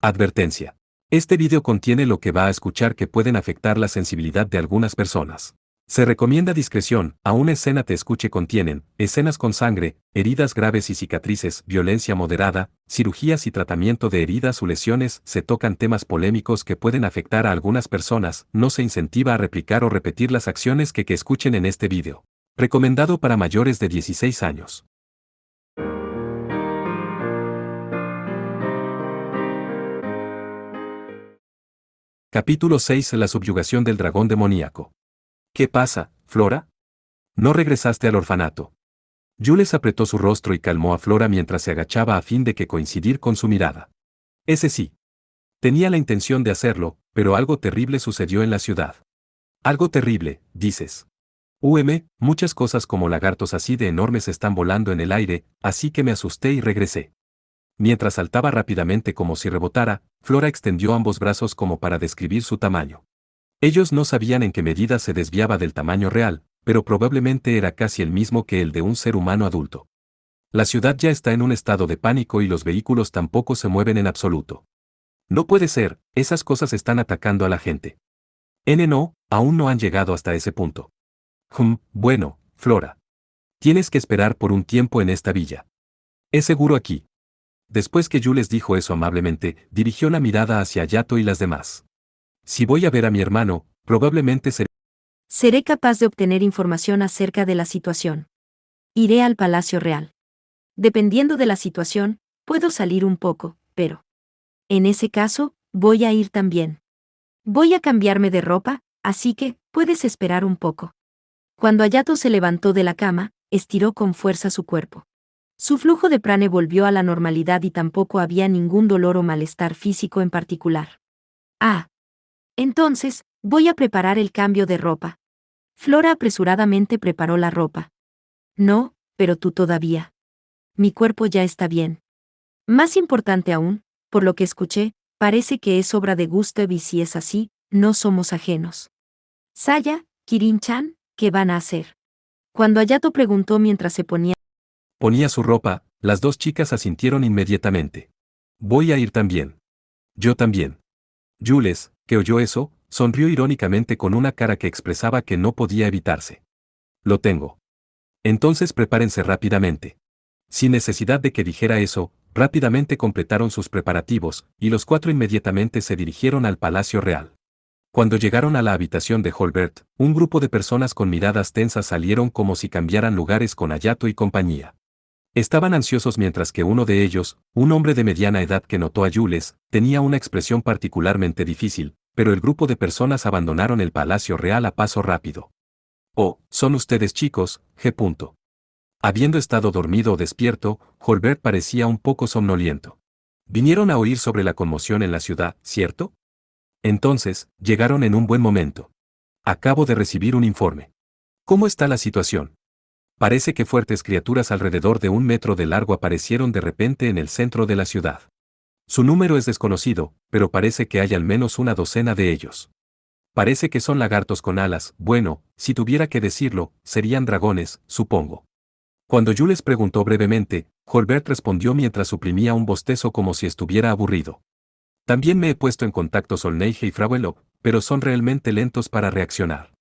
Advertencia. Este video contiene lo que va a escuchar que pueden afectar la sensibilidad de algunas personas. Se recomienda discreción, aún escena te escuche contienen, escenas con sangre, heridas graves y cicatrices, violencia moderada, cirugías y tratamiento de heridas o lesiones, se tocan temas polémicos que pueden afectar a algunas personas, no se incentiva a replicar o repetir las acciones que escuchen en este video. Recomendado para mayores de 16 años. Capítulo 6. La subyugación del dragón demoníaco. ¿Qué pasa, Flora? ¿No regresaste al orfanato? Jules apretó su rostro y calmó a Flora mientras se agachaba a fin de que coincidir con su mirada. Ese sí. Tenía la intención de hacerlo, pero algo terrible sucedió en la ciudad. Algo terrible, dices. Muchas cosas como lagartos así de enormes están volando en el aire, así que me asusté y regresé. Mientras saltaba rápidamente como si rebotara, Flora extendió ambos brazos como para describir su tamaño. Ellos no sabían en qué medida se desviaba del tamaño real, pero probablemente era casi el mismo que el de un ser humano adulto. La ciudad ya está en un estado de pánico y los vehículos tampoco se mueven en absoluto. No puede ser, esas cosas están atacando a la gente. No, aún no han llegado hasta ese punto. Bueno, Flora. Tienes que esperar por un tiempo en esta villa. Es seguro aquí. Después que Jules dijo eso amablemente, dirigió la mirada hacia Yato y las demás. Si voy a ver a mi hermano, probablemente seré capaz de obtener información acerca de la situación. Iré al Palacio Real. Dependiendo de la situación, puedo salir un poco, pero en ese caso, voy a ir también. Voy a cambiarme de ropa, así que, puedes esperar un poco. Cuando Ayato se levantó de la cama, estiró con fuerza su cuerpo. Su flujo de prane volvió a la normalidad y tampoco había ningún dolor o malestar físico en particular. Entonces, voy a preparar el cambio de ropa. Flora apresuradamente preparó la ropa. No, pero tú todavía. Mi cuerpo ya está bien. Más importante aún, por lo que escuché, parece que es obra de Gustav y si es así, no somos ajenos. Saya, Kirin-chan, ¿qué van a hacer? Cuando Ayato preguntó mientras se ponía su ropa, las dos chicas asintieron inmediatamente. Voy a ir también. Yo también. Jules, que oyó eso, sonrió irónicamente con una cara que expresaba que no podía evitarse. Lo tengo. Entonces prepárense rápidamente. Sin necesidad de que dijera eso, rápidamente completaron sus preparativos, y los cuatro inmediatamente se dirigieron al Palacio Real. Cuando llegaron a la habitación de Holbert, un grupo de personas con miradas tensas salieron como si cambiaran lugares con Ayato y compañía. Estaban ansiosos mientras que uno de ellos, un hombre de mediana edad que notó a Jules, tenía una expresión particularmente difícil, pero el grupo de personas abandonaron el Palacio Real a paso rápido. Oh, son ustedes chicos, G. Habiendo estado dormido o despierto, Holbert parecía un poco somnoliento. Vinieron a oír sobre la conmoción en la ciudad, ¿cierto? Entonces, llegaron en un buen momento. Acabo de recibir un informe. ¿Cómo está la situación? Parece que fuertes criaturas alrededor de 1 metro de largo aparecieron de repente en el centro de la ciudad. Su número es desconocido, pero parece que hay al menos una docena de ellos. Parece que son lagartos con alas, bueno, si tuviera que decirlo, serían dragones, supongo. Cuando Jules preguntó brevemente, Holbert respondió mientras suprimía un bostezo como si estuviera aburrido. También me he puesto en contacto Solneige y Frauenlob, pero son realmente lentos para reaccionar.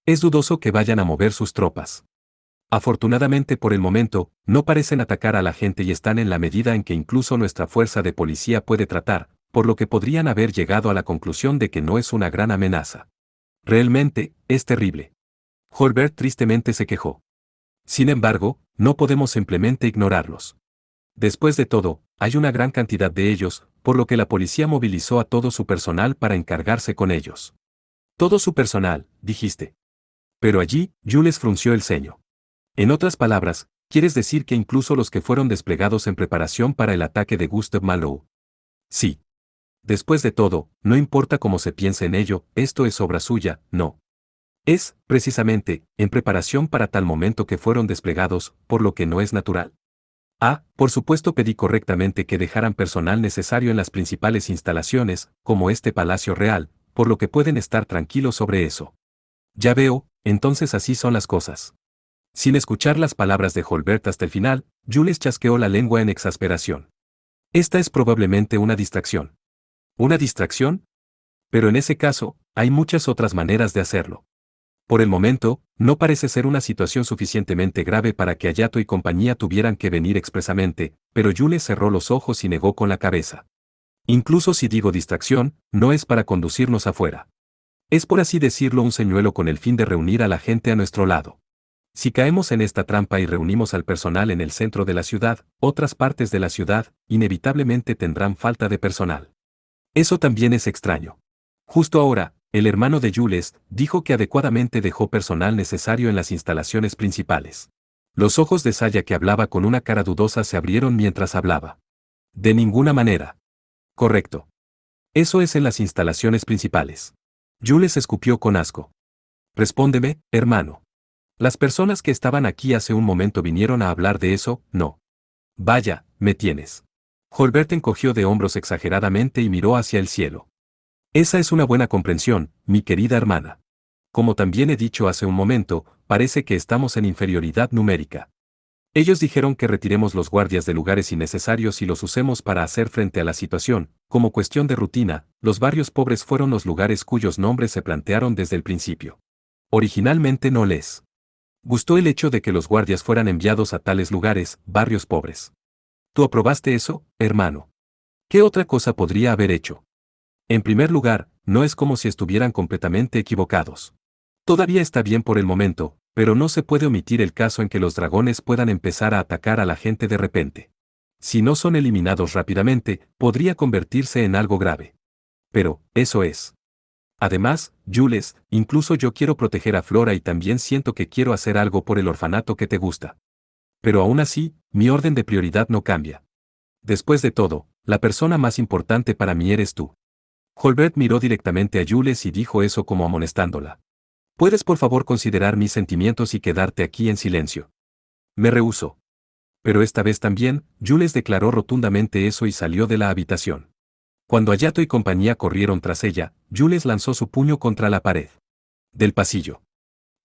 Es dudoso que vayan a mover sus tropas. Afortunadamente por el momento, no parecen atacar a la gente y están en la medida en que incluso nuestra fuerza de policía puede tratar, por lo que podrían haber llegado a la conclusión de que no es una gran amenaza. Realmente, es terrible. Holbert tristemente se quejó. Sin embargo, no podemos simplemente ignorarlos. Después de todo, hay una gran cantidad de ellos, por lo que la policía movilizó a todo su personal para encargarse con ellos. Todo su personal, dijiste. Pero allí, Jules frunció el ceño. En otras palabras, ¿quieres decir que incluso los que fueron desplegados en preparación para el ataque de Gustav Malou? Sí. Después de todo, no importa cómo se piense en ello, esto es obra suya, no. Es, precisamente, en preparación para tal momento que fueron desplegados, por lo que no es natural. Por supuesto pedí correctamente que dejaran personal necesario en las principales instalaciones, como este Palacio Real, por lo que pueden estar tranquilos sobre eso. Ya veo, entonces así son las cosas. Sin escuchar las palabras de Holbert hasta el final, Jules chasqueó la lengua en exasperación. Esta es probablemente una distracción. ¿Una distracción? Pero en ese caso, hay muchas otras maneras de hacerlo. Por el momento, no parece ser una situación suficientemente grave para que Hayato y compañía tuvieran que venir expresamente, pero Jules cerró los ojos y negó con la cabeza. Incluso si digo distracción, no es para conducirnos afuera. Es por así decirlo un señuelo con el fin de reunir a la gente a nuestro lado. Si caemos en esta trampa y reunimos al personal en el centro de la ciudad, otras partes de la ciudad, inevitablemente tendrán falta de personal. Eso también es extraño. Justo ahora, el hermano de Jules dijo que adecuadamente dejó personal necesario en las instalaciones principales. Los ojos de Saya, que hablaba con una cara dudosa, se abrieron mientras hablaba. De ninguna manera. Correcto. Eso es en las instalaciones principales. Jules escupió con asco. Respóndeme, hermano. Las personas que estaban aquí hace un momento vinieron a hablar de eso, ¿no? Vaya, me tienes. Holbert encogió de hombros exageradamente y miró hacia el cielo. Esa es una buena comprensión, mi querida hermana. Como también he dicho hace un momento, parece que estamos en inferioridad numérica. Ellos dijeron que retiremos los guardias de lugares innecesarios y los usemos para hacer frente a la situación. Como cuestión de rutina, los barrios pobres fueron los lugares cuyos nombres se plantearon desde el principio. Originalmente no les gustó el hecho de que los guardias fueran enviados a tales lugares, barrios pobres. ¿Tú aprobaste eso, hermano? ¿Qué otra cosa podría haber hecho? En primer lugar, no es como si estuvieran completamente equivocados. Todavía está bien por el momento, pero no se puede omitir el caso en que los dragones puedan empezar a atacar a la gente de repente. Si no son eliminados rápidamente, podría convertirse en algo grave. Pero, eso es. Además, Jules, incluso yo quiero proteger a Flora y también siento que quiero hacer algo por el orfanato que te gusta. Pero aún así, mi orden de prioridad no cambia. Después de todo, la persona más importante para mí eres tú. Holbert miró directamente a Jules y dijo eso como amonestándola. ¿Puedes por favor considerar mis sentimientos y quedarte aquí en silencio? Me rehusó. Pero esta vez también, Jules declaró rotundamente eso y salió de la habitación. Cuando Hayato y compañía corrieron tras ella, Jules lanzó su puño contra la pared del pasillo.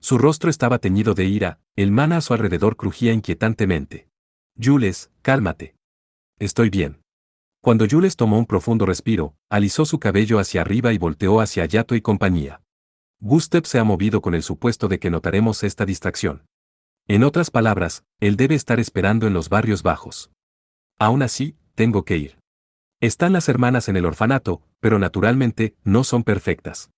Su rostro estaba teñido de ira, el mana a su alrededor crujía inquietantemente. Jules, cálmate. Estoy bien. Cuando Jules tomó un profundo respiro, alisó su cabello hacia arriba y volteó hacia Hayato y compañía. Gustav se ha movido con el supuesto de que notaremos esta distracción. En otras palabras, él debe estar esperando en los barrios bajos. Aún así, tengo que ir. Están las hermanas en el orfanato, pero naturalmente, no son perfectas.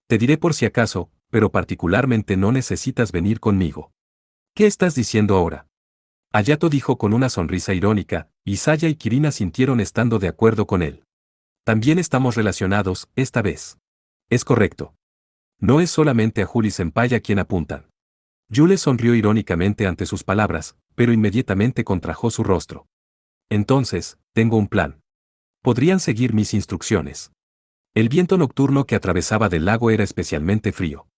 Te diré por si acaso, pero particularmente no necesitas venir conmigo. ¿Qué estás diciendo ahora? Hayato dijo con una sonrisa irónica, y Saya y Kirina sintieron estando de acuerdo con él. También estamos relacionados, esta vez. Es correcto. No es solamente a Juli Senpai a quien apuntan. Jules sonrió irónicamente ante sus palabras, pero inmediatamente contrajo su rostro. Entonces, tengo un plan. Podrían seguir mis instrucciones. El viento nocturno que atravesaba del lago era especialmente frío.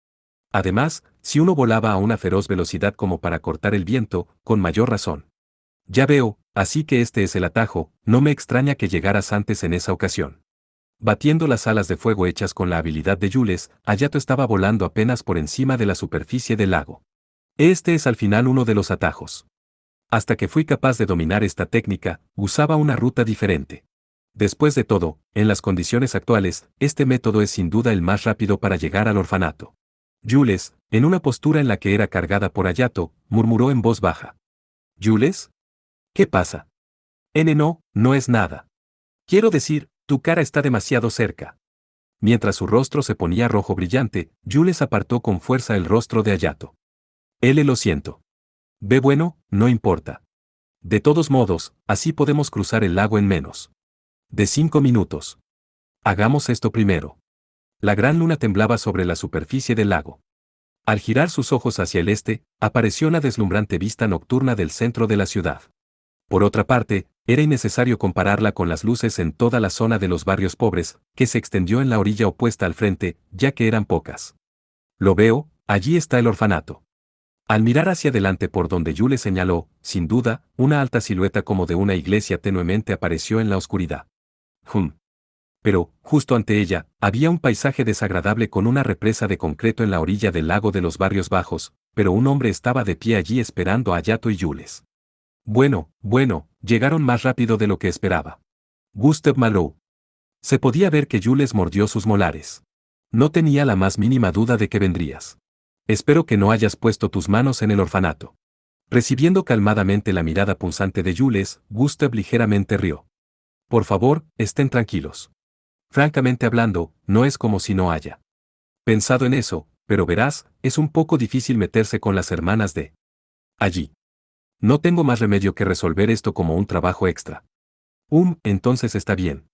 Además, si uno volaba a una feroz velocidad como para cortar el viento, con mayor razón. Ya veo, así que este es el atajo, no me extraña que llegaras antes en esa ocasión. Batiendo las alas de fuego hechas con la habilidad de Jules, Hayato estaba volando apenas por encima de la superficie del lago. Este es al final uno de los atajos. Hasta que fui capaz de dominar esta técnica, usaba una ruta diferente. Después de todo, en las condiciones actuales, este método es sin duda el más rápido para llegar al orfanato. Jules, en una postura en la que era cargada por Hayato, murmuró en voz baja. ¿Jules? ¿Qué pasa? No, no es nada. Quiero decir, tu cara está demasiado cerca. Mientras su rostro se ponía rojo brillante, Jules apartó con fuerza el rostro de Hayato. Lo siento. Ve bueno, no importa. De todos modos, así podemos cruzar el lago en menos de 5 minutos. Hagamos esto primero. La gran luna temblaba sobre la superficie del lago. Al girar sus ojos hacia el este, apareció la deslumbrante vista nocturna del centro de la ciudad. Por otra parte, era innecesario compararla con las luces en toda la zona de los barrios pobres, que se extendió en la orilla opuesta al frente, ya que eran pocas. Lo veo, allí está el orfanato. Al mirar hacia adelante por donde Jules señaló, sin duda, una alta silueta como de una iglesia tenuemente apareció en la oscuridad. Pero, justo ante ella, había un paisaje desagradable con una represa de concreto en la orilla del lago de los barrios bajos, pero un hombre estaba de pie allí esperando a Hayato y Jules. Bueno, llegaron más rápido de lo que esperaba. Gustav Malou. Se podía ver que Jules mordió sus molares. No tenía la más mínima duda de que vendrías. Espero que no hayas puesto tus manos en el orfanato. Recibiendo calmadamente la mirada punzante de Jules, Gustav ligeramente rió. Por favor, estén tranquilos. Francamente hablando, no es como si no haya pensado en eso, pero verás, es un poco difícil meterse con las hermanas de allí. No tengo más remedio que resolver esto como un trabajo extra. Entonces está bien.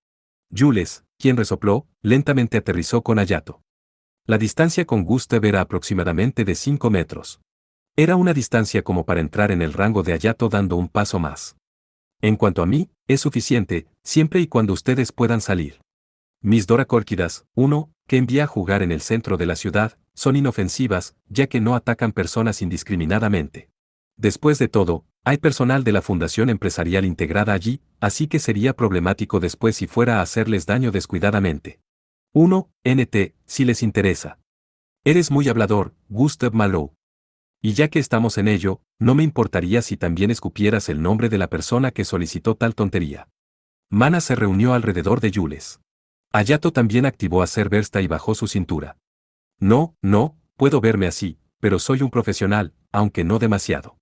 Jules, quien resopló, lentamente aterrizó con Hayato. La distancia con Gustav era aproximadamente de 5 metros. Era una distancia como para entrar en el rango de Hayato dando un paso más. En cuanto a mí, es suficiente, siempre y cuando ustedes puedan salir. Mis Doracórquidas, que envía a jugar en el centro de la ciudad, son inofensivas, ya que no atacan personas indiscriminadamente. Después de todo, hay personal de la Fundación Empresarial integrada allí, así que sería problemático después si fuera a hacerles daño descuidadamente. Si les interesa. Eres muy hablador, Gustav Malou. Y ya que estamos en ello, no me importaría si también escupieras el nombre de la persona que solicitó tal tontería. Mana se reunió alrededor de Jules. Hayato también activó a Ser Versta y bajó su cintura. No, puedo verme así, pero soy un profesional, aunque no demasiado.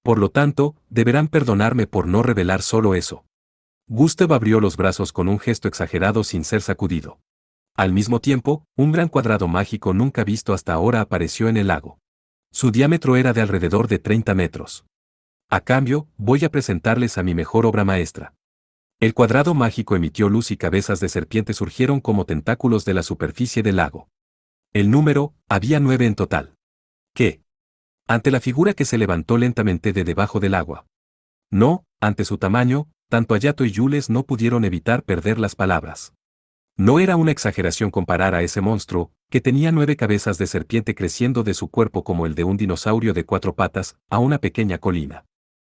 Por lo tanto, deberán perdonarme por no revelar solo eso. Gustav abrió los brazos con un gesto exagerado sin ser sacudido. Al mismo tiempo, un gran cuadrado mágico nunca visto hasta ahora apareció en el lago. Su diámetro era de alrededor de 30 metros. A cambio, voy a presentarles a mi mejor obra maestra. El cuadrado mágico emitió luz y cabezas de serpiente surgieron como tentáculos de la superficie del lago. Había 9 en total. ¿Qué? Ante la figura que se levantó lentamente de debajo del agua. No, ante su tamaño, tanto Hayato y Jules no pudieron evitar perder las palabras. No era una exageración comparar a ese monstruo, que tenía 9 cabezas de serpiente creciendo de su cuerpo como el de un dinosaurio de 4 patas, a una pequeña colina.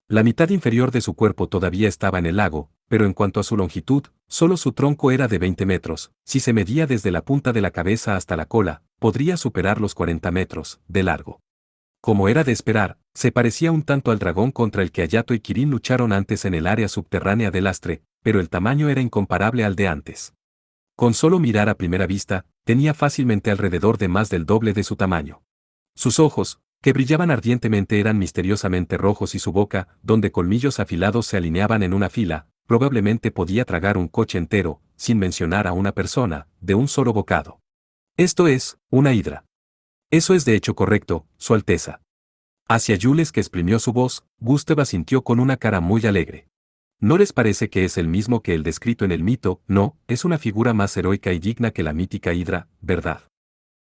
La mitad inferior de su cuerpo todavía estaba en el lago, pero en cuanto a su longitud, solo su tronco era de 20 metros, si se medía desde la punta de la cabeza hasta la cola, podría superar los 40 metros, de largo. Como era de esperar, se parecía un tanto al dragón contra el que Hayato y Kirin lucharon antes en el área subterránea del Astre, pero el tamaño era incomparable al de antes. Con solo mirar a primera vista, tenía fácilmente alrededor de más del doble de su tamaño. Sus ojos, que brillaban ardientemente, eran misteriosamente rojos y su boca, donde colmillos afilados se alineaban en una fila, probablemente podía tragar un coche entero, sin mencionar a una persona, de un solo bocado. Esto es, una hidra. Eso es de hecho correcto, Su Alteza. Hacia Jules, que exprimió su voz, Gustav asintió con una cara muy alegre. ¿No les parece que es el mismo que el descrito en el mito? No, es una figura más heroica y digna que la mítica hidra, ¿verdad?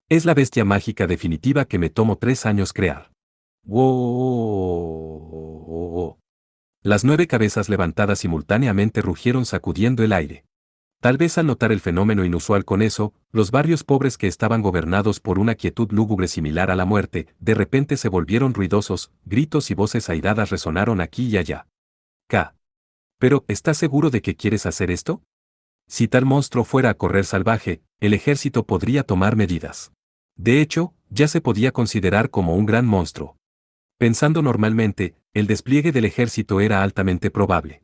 Es la bestia mágica definitiva que me tomó 3 años crear. ¡Wow! Las 9 cabezas levantadas simultáneamente rugieron sacudiendo el aire. Tal vez al notar el fenómeno inusual con eso, los barrios pobres que estaban gobernados por una quietud lúgubre similar a la muerte, de repente se volvieron ruidosos, gritos y voces airadas resonaron aquí y allá. Pero, ¿estás seguro de que quieres hacer esto? Si tal monstruo fuera a correr salvaje, el ejército podría tomar medidas. De hecho, ya se podía considerar como un gran monstruo. Pensando normalmente, el despliegue del ejército era altamente probable.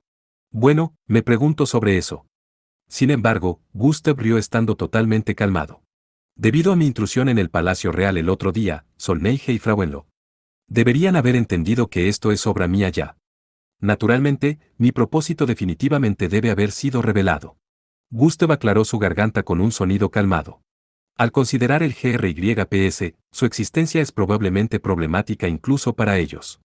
Bueno, me pregunto sobre eso. Sin embargo, Gustav rió estando totalmente calmado. Debido a mi intrusión en el Palacio Real el otro día, Solneige y Frauenlo deberían haber entendido que esto es obra mía ya. Naturalmente, mi propósito definitivamente debe haber sido revelado. Gustav aclaró su garganta con un sonido calmado. Al considerar el GRYPS, su existencia es probablemente problemática incluso para ellos.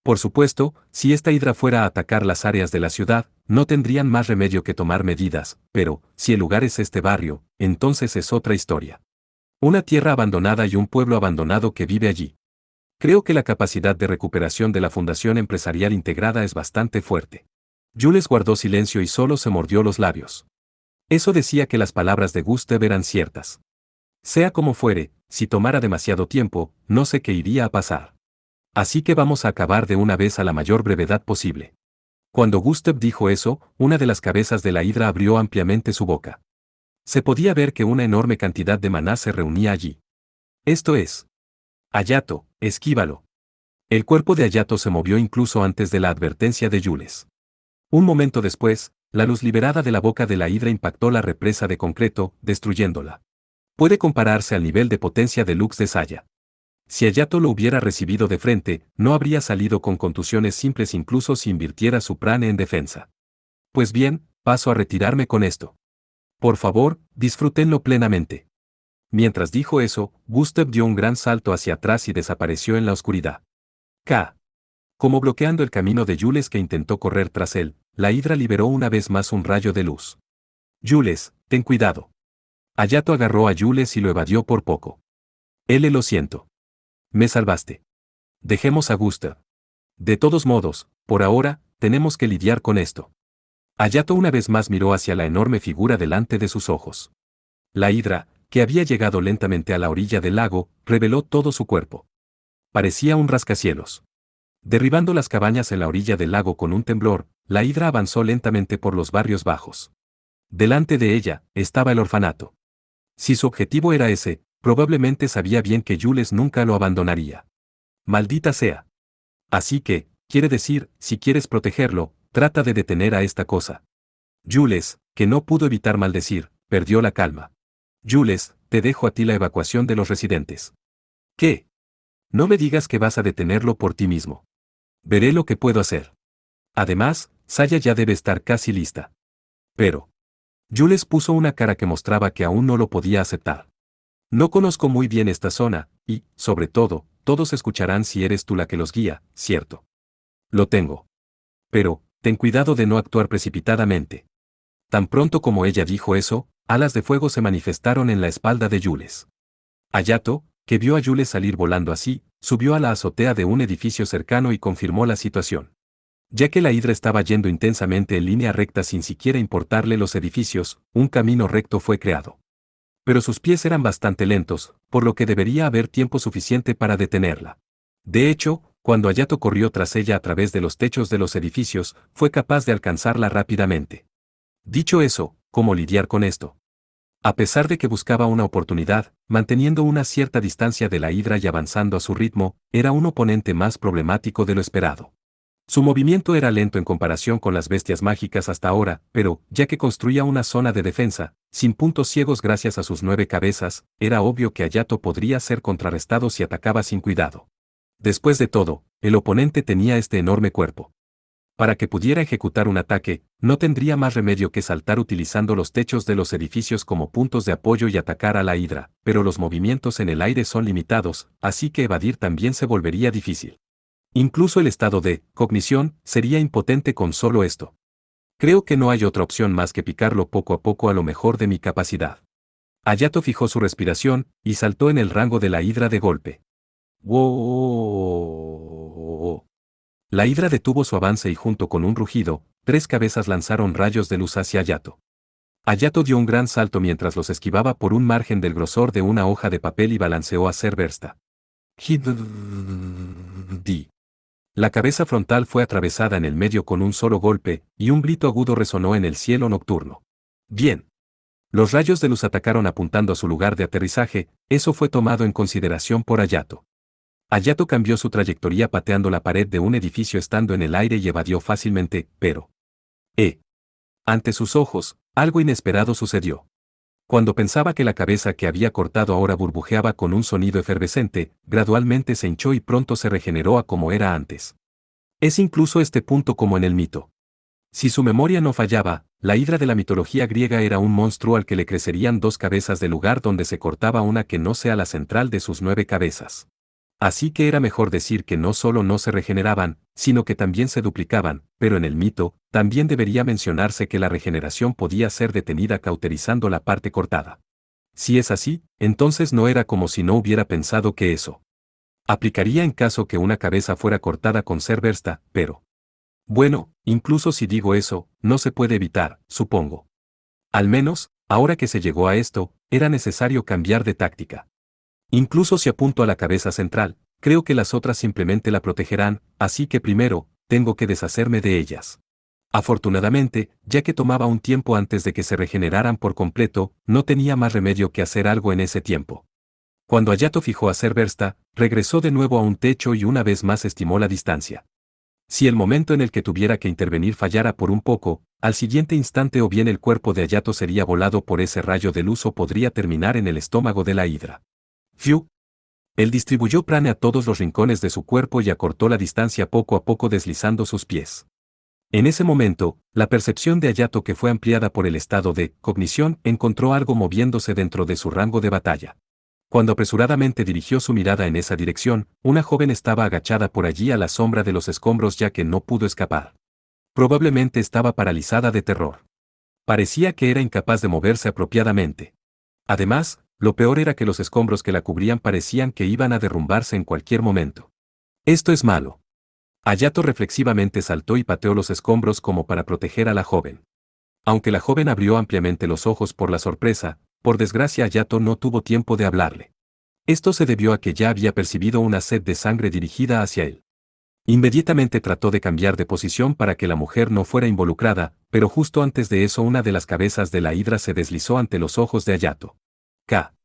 Por supuesto, si esta hidra fuera a atacar las áreas de la ciudad, no tendrían más remedio que tomar medidas, pero, si el lugar es este barrio, entonces es otra historia. Una tierra abandonada y un pueblo abandonado que vive allí. Creo que la capacidad de recuperación de la Fundación Empresarial Integrada es bastante fuerte. Jules guardó silencio y solo se mordió los labios. Eso decía que las palabras de Gustav eran ciertas. Sea como fuere, si tomara demasiado tiempo, no sé qué iría a pasar. Así que vamos a acabar de una vez a la mayor brevedad posible. Cuando Gustav dijo eso, una de las cabezas de la hidra abrió ampliamente su boca. Se podía ver que una enorme cantidad de maná se reunía allí. Esto es. Hayato, esquívalo. El cuerpo de Hayato se movió incluso antes de la advertencia de Jules. Un momento después, la luz liberada de la boca de la hidra impactó la represa de concreto, destruyéndola. Puede compararse al nivel de potencia de Lux de Saya. Si Hayato lo hubiera recibido de frente, no habría salido con contusiones simples incluso si invirtiera su prane en defensa. Pues bien, paso a retirarme con esto. Por favor, disfrútenlo plenamente. Mientras dijo eso, Gustav dio un gran salto hacia atrás y desapareció en la oscuridad. K. Como bloqueando el camino de Jules que intentó correr tras él, la hidra liberó una vez más un rayo de luz. Jules, ten cuidado. Hayato agarró a Jules y lo evadió por poco. Lo siento. Me salvaste. Dejemos a Gustav. De todos modos, por ahora, tenemos que lidiar con esto. Hayato una vez más miró hacia la enorme figura delante de sus ojos. La hidra, que había llegado lentamente a la orilla del lago, reveló todo su cuerpo. Parecía un rascacielos. Derribando las cabañas en la orilla del lago con un temblor, la hidra avanzó lentamente por los barrios bajos. Delante de ella, estaba el orfanato. Si su objetivo era ese, probablemente sabía bien que Jules nunca lo abandonaría. Maldita sea. Así que, quiere decir, si quieres protegerlo, trata de detener a esta cosa. Jules, que no pudo evitar maldecir, perdió la calma. Jules, te dejo a ti la evacuación de los residentes. ¿Qué? No me digas que vas a detenerlo por ti mismo. Veré lo que puedo hacer. Además, Saya ya debe estar casi lista. Pero. Jules puso una cara que mostraba que aún no lo podía aceptar. No conozco muy bien esta zona, y, sobre todo, todos escucharán si eres tú la que los guía, ¿cierto? Lo tengo. Pero, ten cuidado de no actuar precipitadamente. Tan pronto como ella dijo eso, alas de fuego se manifestaron en la espalda de Jules. Hayato, que vio a Jules salir volando así, subió a la azotea de un edificio cercano y confirmó la situación. Ya que la hidra estaba yendo intensamente en línea recta sin siquiera importarle los edificios, un camino recto fue creado. Pero sus pies eran bastante lentos, por lo que debería haber tiempo suficiente para detenerla. De hecho, cuando Hayato corrió tras ella a través de los techos de los edificios, fue capaz de alcanzarla rápidamente. Dicho eso, ¿cómo lidiar con esto? A pesar de que buscaba una oportunidad, manteniendo una cierta distancia de la hidra y avanzando a su ritmo, era un oponente más problemático de lo esperado. Su movimiento era lento en comparación con las bestias mágicas hasta ahora, pero, ya que construía una zona de defensa, sin puntos ciegos gracias a sus 9 cabezas, era obvio que Hayato podría ser contrarrestado si atacaba sin cuidado. Después de todo, el oponente tenía este enorme cuerpo. Para que pudiera ejecutar un ataque, no tendría más remedio que saltar utilizando los techos de los edificios como puntos de apoyo y atacar a la hidra, pero los movimientos en el aire son limitados, así que evadir también se volvería difícil. Incluso el estado de cognición sería impotente con solo esto. Creo que no hay otra opción más que picarlo poco a poco a lo mejor de mi capacidad. Hayato fijó su respiración y saltó en el rango de la hidra de golpe. ¡Wow! La hidra detuvo su avance y junto con un rugido, 3 cabezas lanzaron rayos de luz hacia Hayato. Hayato dio un gran salto mientras los esquivaba por un margen del grosor de una hoja de papel y balanceó a Cerbersta. Di. La cabeza frontal fue atravesada en el medio con un solo golpe, y un grito agudo resonó en el cielo nocturno. Bien. Los rayos de luz atacaron apuntando a su lugar de aterrizaje, eso fue tomado en consideración por Hayato. Hayato cambió su trayectoria pateando la pared de un edificio estando en el aire y evadió fácilmente, pero... Ante sus ojos, algo inesperado sucedió. Cuando pensaba que la cabeza que había cortado ahora burbujeaba con un sonido efervescente, gradualmente se hinchó y pronto se regeneró a como era antes. Es incluso este punto como en el mito. Si su memoria no fallaba, la hidra de la mitología griega era un monstruo al que le crecerían 2 cabezas del lugar donde se cortaba una que no sea la central de sus 9 cabezas. Así que era mejor decir que no solo no se regeneraban, sino que también se duplicaban, pero en el mito, también debería mencionarse que la regeneración podía ser detenida cauterizando la parte cortada. Si es así, entonces no era como si no hubiera pensado que eso aplicaría en caso que una cabeza fuera cortada con Cerbersta, pero... Bueno, incluso si digo eso, no se puede evitar, supongo. Al menos, ahora que se llegó a esto, era necesario cambiar de táctica. Incluso si apunto a la cabeza central, creo que las otras simplemente la protegerán, así que primero, tengo que deshacerme de ellas. Afortunadamente, ya que tomaba un tiempo antes de que se regeneraran por completo, no tenía más remedio que hacer algo en ese tiempo. Cuando Hayato fijó a Cerbersta, regresó de nuevo a un techo y una vez más estimó la distancia. Si el momento en el que tuviera que intervenir fallara por un poco, al siguiente instante o bien el cuerpo de Hayato sería volado por ese rayo de luz o podría terminar en el estómago de la hidra. ¡Fiu! Él distribuyó prana a todos los rincones de su cuerpo y acortó la distancia poco a poco deslizando sus pies. En ese momento, la percepción de Hayato, que fue ampliada por el estado de cognición, encontró algo moviéndose dentro de su rango de batalla. Cuando apresuradamente dirigió su mirada en esa dirección, una joven estaba agachada por allí a la sombra de los escombros ya que no pudo escapar. Probablemente estaba paralizada de terror. Parecía que era incapaz de moverse apropiadamente. Además, lo peor era que los escombros que la cubrían parecían que iban a derrumbarse en cualquier momento. Esto es malo. Hayato reflexivamente saltó y pateó los escombros como para proteger a la joven. Aunque la joven abrió ampliamente los ojos por la sorpresa, por desgracia Hayato no tuvo tiempo de hablarle. Esto se debió a que ya había percibido una sed de sangre dirigida hacia él. Inmediatamente trató de cambiar de posición para que la mujer no fuera involucrada, pero justo antes de eso una de las cabezas de la hidra se deslizó ante los ojos de Hayato. K.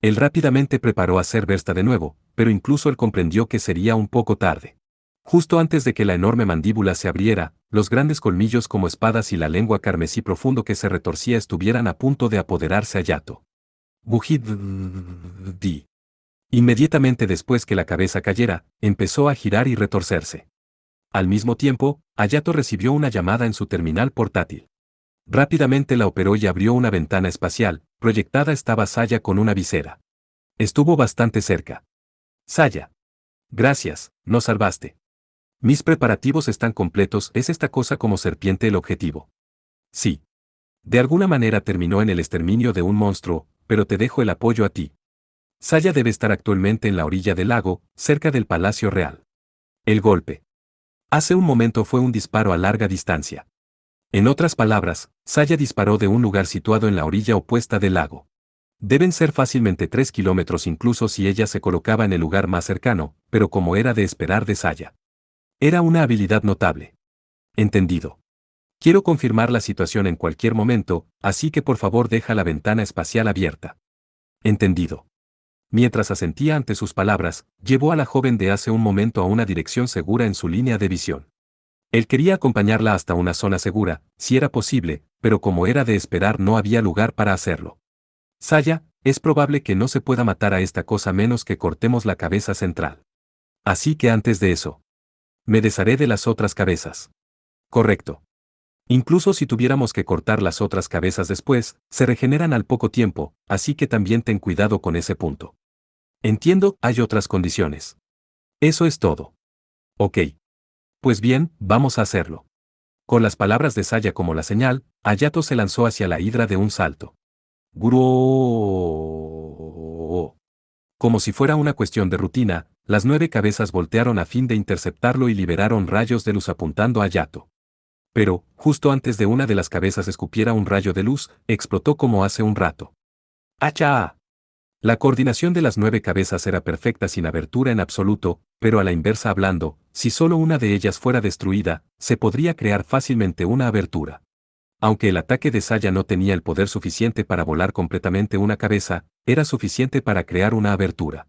Él rápidamente preparó a hacer versta de nuevo, pero incluso él comprendió que sería un poco tarde. Justo antes de que la enorme mandíbula se abriera, los grandes colmillos como espadas y la lengua carmesí profundo que se retorcía estuvieran a punto de apoderarse a Hayato. Bujid. Inmediatamente después que la cabeza cayera, empezó a girar y retorcerse. Al mismo tiempo, Hayato recibió una llamada en su terminal portátil. Rápidamente la operó y abrió una ventana espacial. Proyectada estaba Saya con una visera. Estuvo bastante cerca. Saya. Gracias, nos salvaste. Mis preparativos están completos. ¿Es esta cosa como serpiente el objetivo? Sí. De alguna manera terminó en el exterminio de un monstruo, pero te dejo el apoyo a ti. Saya debe estar actualmente en la orilla del lago, cerca del Palacio Real. El golpe. Hace un momento fue un disparo a larga distancia. En otras palabras, Saya disparó de un lugar situado en la orilla opuesta del lago. Deben ser fácilmente 3 kilómetros incluso si ella se colocaba en el lugar más cercano, pero como era de esperar de Saya. Era una habilidad notable. Entendido. Quiero confirmar la situación en cualquier momento, así que por favor deja la ventana espacial abierta. Entendido. Mientras asentía ante sus palabras, llevó a la joven de hace un momento a una dirección segura en su línea de visión. Él quería acompañarla hasta una zona segura, si era posible, pero como era de esperar no había lugar para hacerlo. Saya, es probable que no se pueda matar a esta cosa menos que cortemos la cabeza central. Así que antes de eso, me desharé de las otras cabezas. Correcto. Incluso si tuviéramos que cortar las otras cabezas después, se regeneran al poco tiempo, así que también ten cuidado con ese punto. Entiendo, hay otras condiciones. Eso es todo. Ok. Pues bien, vamos a hacerlo. Con las palabras de Saya como la señal, Hayato se lanzó hacia la hidra de un salto. ¡Gurú! Como si fuera una cuestión de rutina, las 9 cabezas voltearon a fin de interceptarlo y liberaron rayos de luz apuntando a Hayato. Pero, justo antes de una de las cabezas escupiera un rayo de luz, explotó como hace un rato. ¡Acha! La coordinación de las 9 cabezas era perfecta sin abertura en absoluto, pero a la inversa hablando, si solo una de ellas fuera destruida, se podría crear fácilmente una abertura. Aunque el ataque de Saya no tenía el poder suficiente para volar completamente una cabeza, era suficiente para crear una abertura.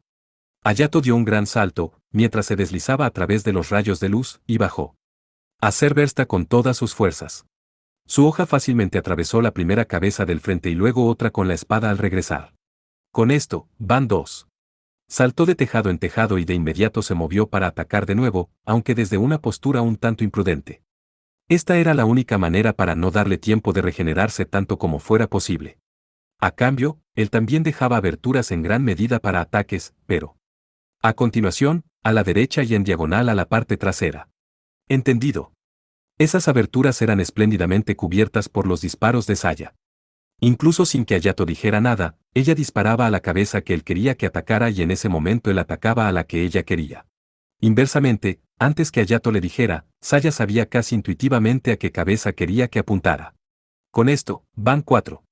Hayato dio un gran salto, mientras se deslizaba a través de los rayos de luz, y bajó. Hacer versta con todas sus fuerzas. Su hoja fácilmente atravesó la primera cabeza del frente y luego otra con la espada al regresar. Con esto, van 2. Saltó de tejado en tejado y de inmediato se movió para atacar de nuevo, aunque desde una postura un tanto imprudente. Esta era la única manera para no darle tiempo de regenerarse tanto como fuera posible. A cambio, él también dejaba aberturas en gran medida para ataques, pero... A continuación, a la derecha y en diagonal a la parte trasera. Entendido. Esas aberturas eran espléndidamente cubiertas por los disparos de Saya. Incluso sin que Hayato dijera nada, ella disparaba a la cabeza que él quería que atacara y en ese momento él atacaba a la que ella quería. Inversamente, antes que Hayato le dijera, Saya sabía casi intuitivamente a qué cabeza quería que apuntara. Con esto, van 4.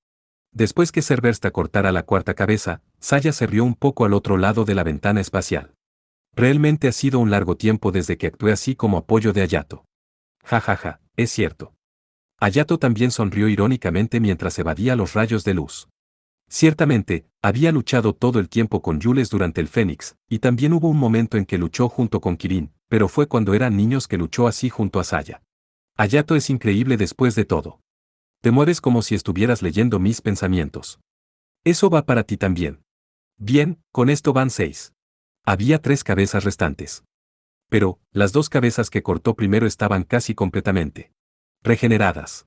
Después que Cerbersta cortara la cuarta cabeza, Saya se rió un poco al otro lado de la ventana espacial. Realmente ha sido un largo tiempo desde que actué así como apoyo de Hayato. Jajaja, es cierto. Hayato también sonrió irónicamente mientras evadía los rayos de luz. Ciertamente, había luchado todo el tiempo con Jules durante el Fénix, y también hubo un momento en que luchó junto con Kirin, pero fue cuando eran niños que luchó así junto a Saya. Hayato es increíble después de todo. Te mueves como si estuvieras leyendo mis pensamientos. Eso va para ti también. Bien, con esto van 6. Había 3 cabezas restantes. Pero, las 2 cabezas que cortó primero estaban casi completamente regeneradas.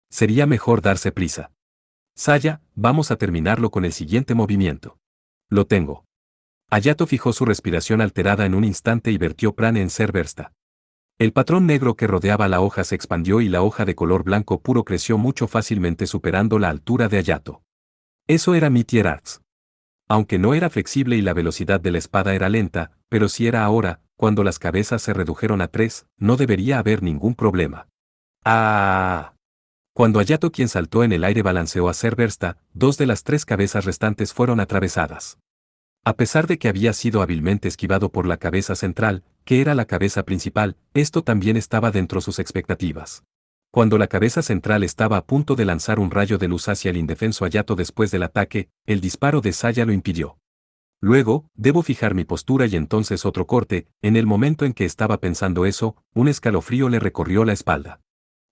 Sería mejor darse prisa. Saya, vamos a terminarlo con el siguiente movimiento. Lo tengo. Hayato fijó su respiración alterada en un instante y vertió prana en Serversta. El patrón negro que rodeaba la hoja se expandió y la hoja de color blanco puro creció mucho fácilmente superando la altura de Hayato. Eso era Meteor Arts. Aunque no era flexible y la velocidad de la espada era lenta, pero si era ahora, cuando las cabezas se redujeron a 3, no debería haber ningún problema. ¡Ah! Cuando Hayato quien saltó en el aire balanceó a Serversta, 2 de las 3 cabezas restantes fueron atravesadas. A pesar de que había sido hábilmente esquivado por la cabeza central, que era la cabeza principal, esto también estaba dentro de sus expectativas. Cuando la cabeza central estaba a punto de lanzar un rayo de luz hacia el indefenso Hayato después del ataque, el disparo de Saya lo impidió. Luego, debo fijar mi postura y entonces otro corte. En el momento en que estaba pensando eso, un escalofrío le recorrió la espalda.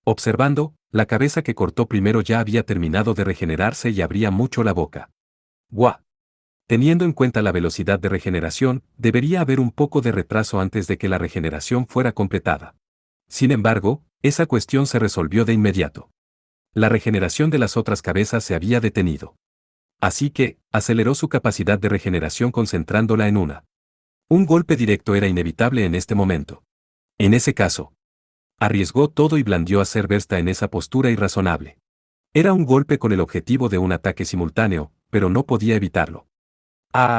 Observando, la cabeza que cortó primero ya había terminado de regenerarse y abría mucho la boca. ¡Guau! Teniendo en cuenta la velocidad de regeneración, debería haber un poco de retraso antes de que la regeneración fuera completada. Sin embargo, esa cuestión se resolvió de inmediato. La regeneración de las otras cabezas se había detenido. Así que, aceleró su capacidad de regeneración concentrándola en una. Un golpe directo era inevitable en este momento. En ese caso, arriesgó todo y blandió a Serversta en esa postura irrazonable. Era un golpe con el objetivo de un ataque simultáneo, pero no podía evitarlo. ¡Ah!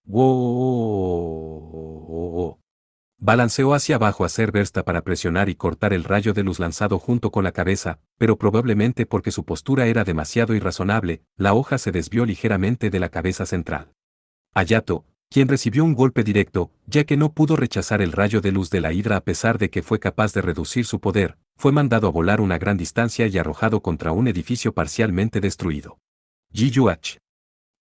¡Wow! Balanceó hacia abajo a Serversta para presionar y cortar el rayo de luz lanzado junto con la cabeza, pero probablemente porque su postura era demasiado irrazonable, la hoja se desvió ligeramente de la cabeza central. Hayato, quien recibió un golpe directo, ya que no pudo rechazar el rayo de luz de la hidra a pesar de que fue capaz de reducir su poder, fue mandado a volar una gran distancia y arrojado contra un edificio parcialmente destruido. Jiyuach.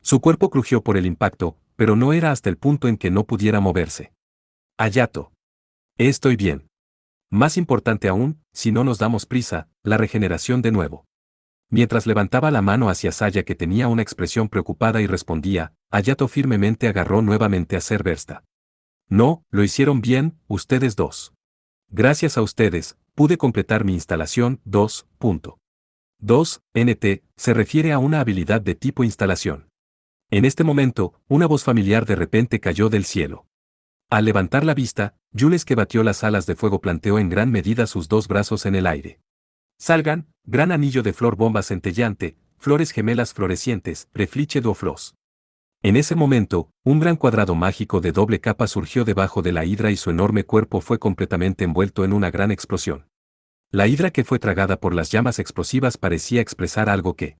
Su cuerpo crujió por el impacto, pero no era hasta el punto en que no pudiera moverse. Hayato. Estoy bien. Más importante aún, si no nos damos prisa, la regeneración de nuevo. Mientras levantaba la mano hacia Saya que tenía una expresión preocupada y respondía, Hayato firmemente agarró nuevamente a Serversta. No, lo hicieron bien, ustedes dos. Gracias a ustedes, pude completar mi instalación. 2.2 NT se refiere a una habilidad de tipo instalación. En este momento, una voz familiar de repente cayó del cielo. Al levantar la vista, Jules que batió las alas de fuego planteó en gran medida sus 2 brazos en el aire. Salgan, gran anillo de flor bomba centellante, flores gemelas florecientes, refliche do flos. En ese momento, un gran cuadrado mágico de doble capa surgió debajo de la hidra y su enorme cuerpo fue completamente envuelto en una gran explosión. La hidra que fue tragada por las llamas explosivas parecía expresar algo que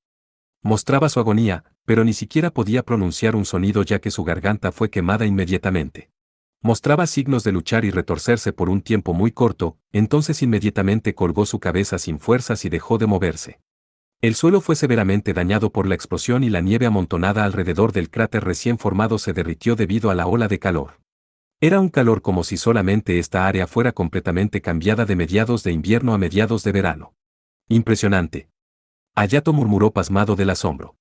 mostraba su agonía, pero ni siquiera podía pronunciar un sonido ya que su garganta fue quemada inmediatamente. Mostraba signos de luchar y retorcerse por un tiempo muy corto, entonces inmediatamente colgó su cabeza sin fuerzas y dejó de moverse. El suelo fue severamente dañado por la explosión y la nieve amontonada alrededor del cráter recién formado se derritió debido a la ola de calor. Era un calor como si solamente esta área fuera completamente cambiada de mediados de invierno a mediados de verano. Impresionante. Hayato murmuró pasmado del asombro.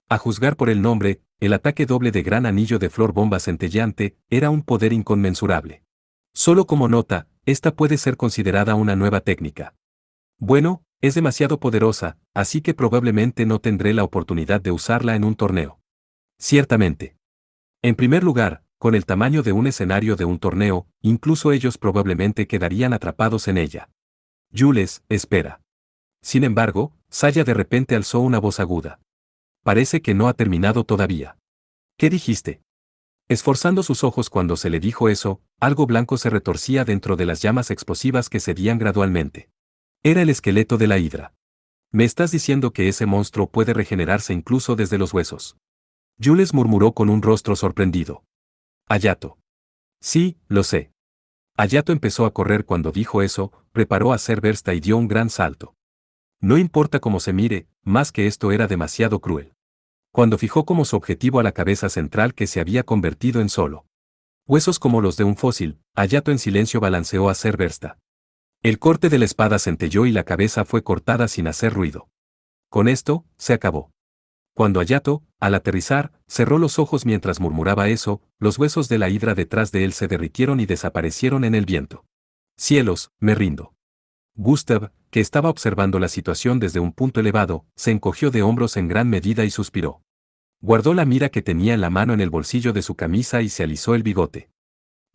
A juzgar por el nombre, el ataque doble de gran anillo de flor bomba centellante era un poder inconmensurable. Solo como nota, esta puede ser considerada una nueva técnica. Bueno, es demasiado poderosa, así que probablemente no tendré la oportunidad de usarla en un torneo. Ciertamente. En primer lugar, con el tamaño de un escenario de un torneo, incluso ellos probablemente quedarían atrapados en ella. Jules, espera. Sin embargo, Saya de repente alzó una voz aguda. Parece que no ha terminado todavía. ¿Qué dijiste? Esforzando sus ojos cuando se le dijo eso, algo blanco se retorcía dentro de las llamas explosivas que cedían gradualmente. Era el esqueleto de la hidra. ¿Me estás diciendo que ese monstruo puede regenerarse incluso desde los huesos? Jules murmuró con un rostro sorprendido. Hayato. Sí, lo sé. Hayato empezó a correr cuando dijo eso, preparó a Serversta y dio un gran salto. No importa cómo se mire, más que esto era demasiado cruel. Cuando fijó como su objetivo a la cabeza central que se había convertido en solo Huesos como los de un fósil, Hayato en silencio balanceó a Cerbersta. El corte de la espada centelló y la cabeza fue cortada sin hacer ruido. Con esto, se acabó. Cuando Hayato, al aterrizar, cerró los ojos mientras murmuraba eso, los huesos de la hidra detrás de él se derritieron y desaparecieron en el viento. Cielos, me rindo. Gustav, que estaba observando la situación desde un punto elevado, se encogió de hombros en gran medida y suspiró. Guardó la mira que tenía en la mano en el bolsillo de su camisa y se alisó el bigote.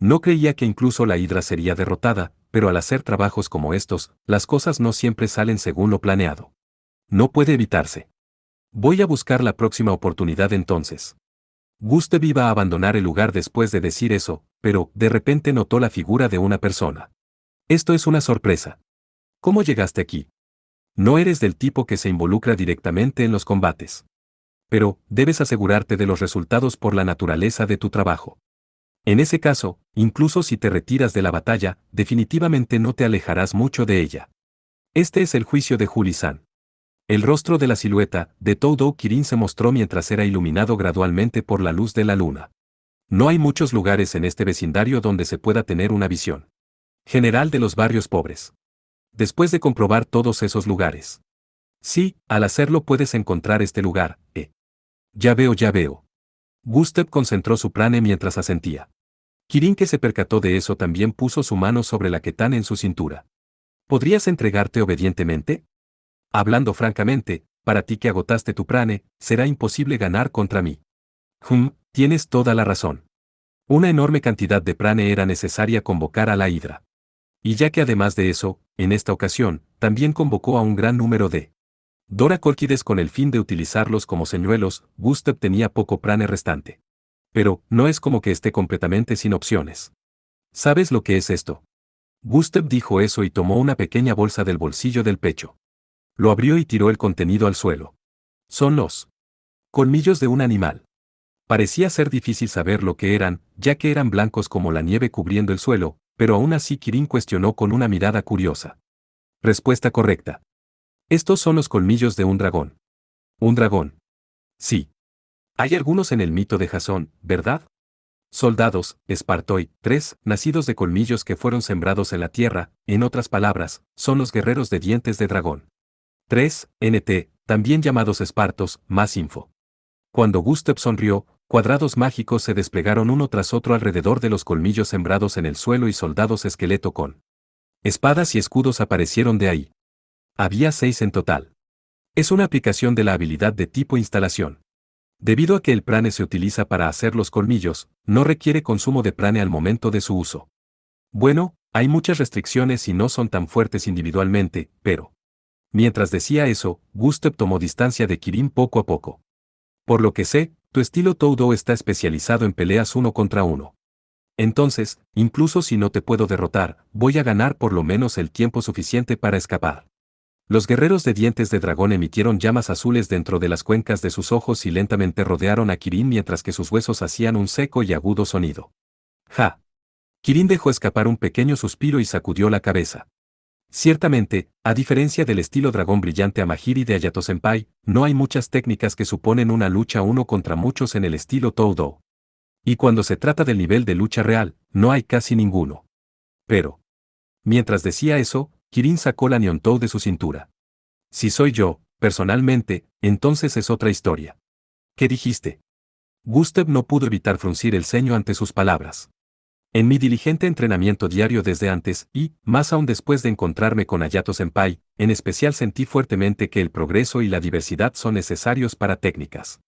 No creía que incluso la hidra sería derrotada, pero al hacer trabajos como estos, las cosas no siempre salen según lo planeado. No puede evitarse. Voy a buscar la próxima oportunidad entonces. Gustav iba a abandonar el lugar después de decir eso, pero, de repente notó la figura de una persona. Esto es una sorpresa. ¿Cómo llegaste aquí? No eres del tipo que se involucra directamente en los combates. Pero, debes asegurarte de los resultados por la naturaleza de tu trabajo. En ese caso, incluso si te retiras de la batalla, definitivamente no te alejarás mucho de ella. Este es el juicio de Juli-san. El rostro de la silueta de Todo Kirin se mostró mientras era iluminado gradualmente por la luz de la luna. No hay muchos lugares en este vecindario donde se pueda tener una visión general de los barrios pobres. Después de comprobar todos esos lugares. Sí, al hacerlo puedes encontrar este lugar, Ya veo, ya veo. Gustav concentró su prane mientras asentía. Kirin, que se percató de eso, también puso su mano sobre la ketana en su cintura. ¿Podrías entregarte obedientemente? Hablando francamente, para ti que agotaste tu prane, será imposible ganar contra mí. Tienes toda la razón. Una enorme cantidad de prane era necesaria convocar a la hidra. Y ya que además de eso, en esta ocasión, también convocó a un gran número de Doracólquides con el fin de utilizarlos como señuelos, Gustav tenía poco prane restante. Pero, no es como que esté completamente sin opciones. ¿Sabes lo que es esto? Gustav dijo eso y tomó una pequeña bolsa del bolsillo del pecho. Lo abrió y tiró el contenido al suelo. Son los colmillos de un animal. Parecía ser difícil saber lo que eran, ya que eran blancos como la nieve cubriendo el suelo, pero aún así Kirin cuestionó con una mirada curiosa. Respuesta correcta. Estos son los colmillos de un dragón. ¿Un dragón? Sí. Hay algunos en el mito de Jasón, ¿verdad? Soldados, Espartoi, 3, nacidos de colmillos que fueron sembrados en la tierra, en otras palabras, son los guerreros de dientes de dragón. 3, NT, también llamados espartos, más info. Cuando Gustav sonrió, cuadrados mágicos se desplegaron uno tras otro alrededor de los colmillos sembrados en el suelo y soldados esqueleto con espadas y escudos aparecieron de ahí. Había 6 en total. Es una aplicación de la habilidad de tipo instalación. Debido a que el prane se utiliza para hacer los colmillos, no requiere consumo de prane al momento de su uso. Bueno, hay muchas restricciones y no son tan fuertes individualmente, pero... Mientras decía eso, Gustav tomó distancia de Kirin poco a poco. Por lo que sé, tu estilo Todo está especializado en peleas 1 contra 1. Entonces, incluso si no te puedo derrotar, voy a ganar por lo menos el tiempo suficiente para escapar. Los guerreros de dientes de dragón emitieron llamas azules dentro de las cuencas de sus ojos y lentamente rodearon a Kirin mientras que sus huesos hacían un seco y agudo sonido. ¡Ja! Kirin dejó escapar un pequeño suspiro y sacudió la cabeza. Ciertamente, a diferencia del estilo dragón brillante Amahiri de Hayato Senpai, no hay muchas técnicas que suponen una lucha uno contra muchos en el estilo Todo. Y cuando se trata del nivel de lucha real, no hay casi ninguno. Pero, mientras decía eso, Kirin sacó la Niontou de su cintura. Si soy yo, personalmente, entonces es otra historia. ¿Qué dijiste? Gustav no pudo evitar fruncir el ceño ante sus palabras. En mi diligente entrenamiento diario desde antes, y, más aún después de encontrarme con Hayato Senpai, en especial sentí fuertemente que el progreso y la diversidad son necesarios para técnicas.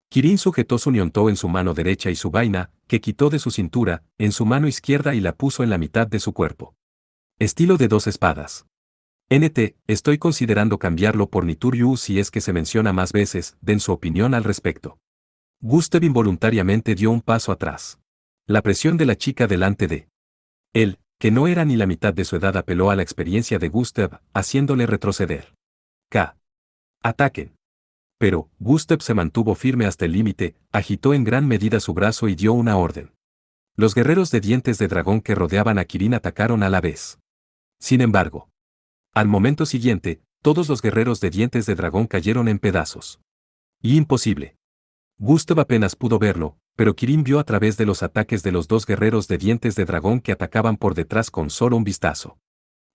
Kirin sujetó su Niontou en su mano derecha y su vaina, que quitó de su cintura, en su mano izquierda y la puso en la mitad de su cuerpo. Estilo de 2 espadas. NT, estoy considerando cambiarlo por Nituryu si es que se menciona más veces, den su opinión al respecto. Gustav involuntariamente dio un paso atrás. La presión de la chica delante de él, que no era ni la mitad de su edad, apeló a la experiencia de Gustav, haciéndole retroceder. Ataquen. Pero, Gustav se mantuvo firme hasta el límite, agitó en gran medida su brazo y dio una orden. Los guerreros de dientes de dragón que rodeaban a Kirin atacaron a la vez. Sin embargo, al momento siguiente, todos los guerreros de dientes de dragón cayeron en pedazos. Y imposible. Gustav apenas pudo verlo, pero Kirin vio a través de los ataques de los dos guerreros de dientes de dragón que atacaban por detrás con solo un vistazo.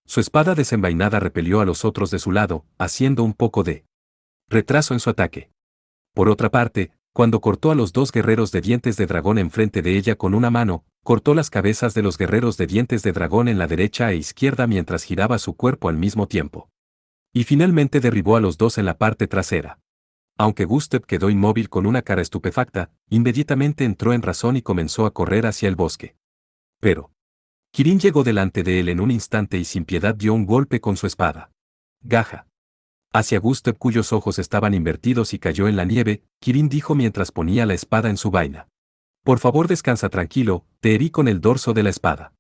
Su espada desenvainada repelió a los otros de su lado, haciendo un poco de retraso en su ataque. Por otra parte, cuando cortó a los dos guerreros de dientes de dragón enfrente de ella con una mano, cortó las cabezas de los guerreros de dientes de dragón en la derecha e izquierda mientras giraba su cuerpo al mismo tiempo. Y finalmente derribó a los dos en la parte trasera. Aunque Gustav quedó inmóvil con una cara estupefacta, inmediatamente entró en razón y comenzó a correr hacia el bosque. Pero Kirin llegó delante de él en un instante y sin piedad dio un golpe con su espada. Gaja. Hacia Gustav, cuyos ojos estaban invertidos y cayó en la nieve, Kirin dijo mientras ponía la espada en su vaina. Por favor, descansa tranquilo, te herí con el dorso de la espada.